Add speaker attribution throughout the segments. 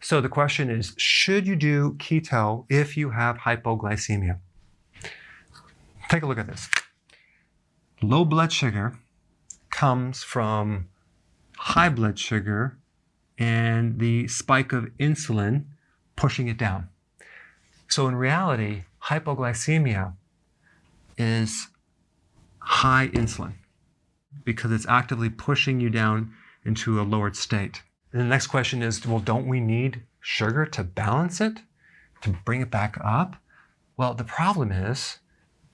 Speaker 1: So the question is, should you do keto if you have hypoglycemia? Take a look at this. Low blood sugar comes from high blood sugar and the spike of insulin pushing it down. So in reality, hypoglycemia is high insulin because it's actively pushing you down into a lowered state. And the next question is, well, don't we need sugar to balance it, to bring it back up? Well, the problem is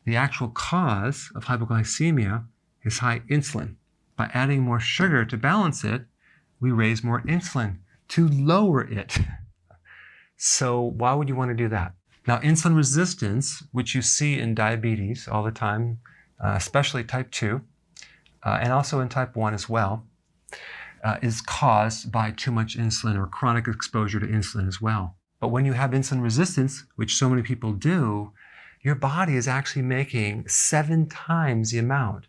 Speaker 1: the actual cause of hypoglycemia is high insulin. By adding more sugar to balance it, we raise more insulin to lower it. So why would you want to do that? Now, insulin resistance, which you see in diabetes all the time, especially type 2, and also in type 1 as well, is caused by too much insulin or chronic exposure to insulin as well. But when you have insulin resistance, which so many people do, your body is actually making 7 times the amount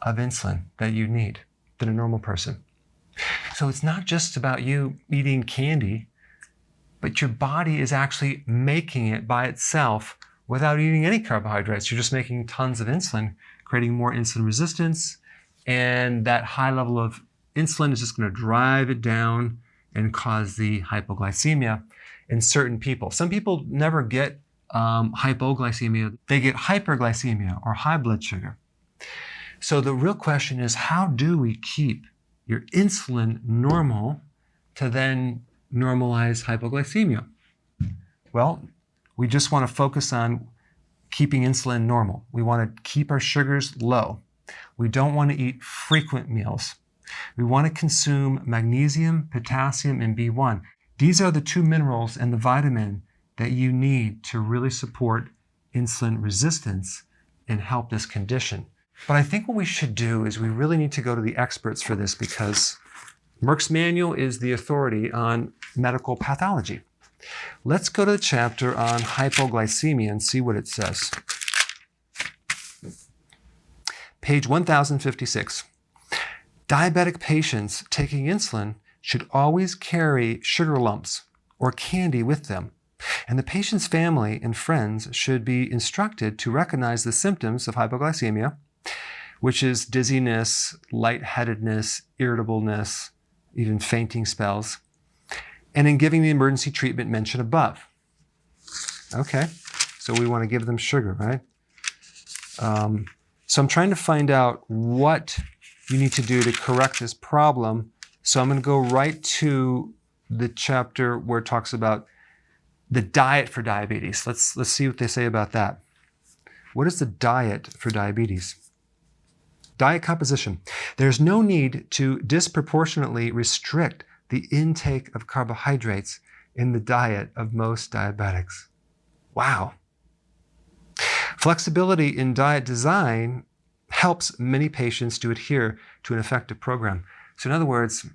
Speaker 1: of insulin that you need than a normal person. So it's not just about you eating candy, but your body is actually making it by itself without eating any carbohydrates. You're just making tons of insulin, creating more insulin resistance, and that high level of insulin is just going to drive it down and cause the hypoglycemia in certain people. Some people never get hypoglycemia. They get hyperglycemia or high blood sugar. So the real question is, how do we keep your insulin normal to then normalize hypoglycemia? Well, we just want to focus on keeping insulin normal. We want to keep our sugars low. We don't want to eat frequent meals. We want to consume magnesium, potassium, and B1. These are the 2 minerals and the vitamin that you need to really support insulin resistance and help this condition. But I think what we should do is we really need to go to the experts for this, because Merck's manual is the authority on medical pathology. Let's go to the chapter on hypoglycemia and see what it says. Page 1056. Diabetic patients taking insulin should always carry sugar lumps or candy with them, and the patient's family and friends should be instructed to recognize the symptoms of hypoglycemia, which is dizziness, lightheadedness, irritableness, even fainting spells, and in giving the emergency treatment mentioned above. Okay, so we want to give them sugar, right? So I'm trying to find out what you need to do to correct this problem. So I'm going to go right to the chapter where it talks about the diet for diabetes. Let's see what they say about that. What is the diet for diabetes? Diet composition. There's no need to disproportionately restrict the intake of carbohydrates in the diet of most diabetics. Wow. Flexibility in diet design helps many patients to adhere to an effective program. So in other words,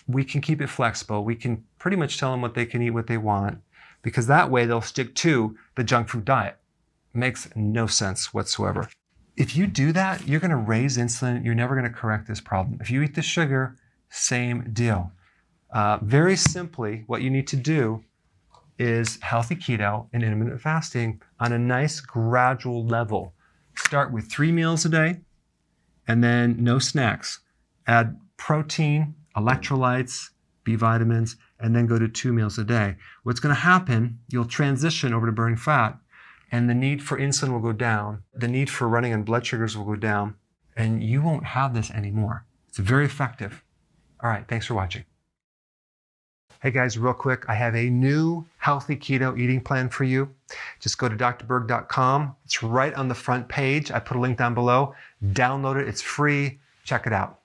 Speaker 1: we can keep it flexible. We can pretty much tell them what they can eat, what they want, because that way they'll stick to the junk food diet. Makes no sense whatsoever. If you do that, you're going to raise insulin. You're never going to correct this problem. If you eat the sugar, same deal. Very simply, what you need to do is healthy keto and intermittent fasting on a nice gradual level. Start with 3 meals a day and then no snacks. Add protein, electrolytes, B vitamins, and then go to 2 meals a day. What's going to happen, you'll transition over to burning fat, and the need for insulin will go down. The need for running on blood sugars will go down, and you won't have this anymore. It's very effective. All right, thanks for watching. Hey guys, real quick, I have a new healthy keto eating plan for you. Just go to drberg.com. It's right on the front page. I put a link down below. Download it. It's free. Check it out.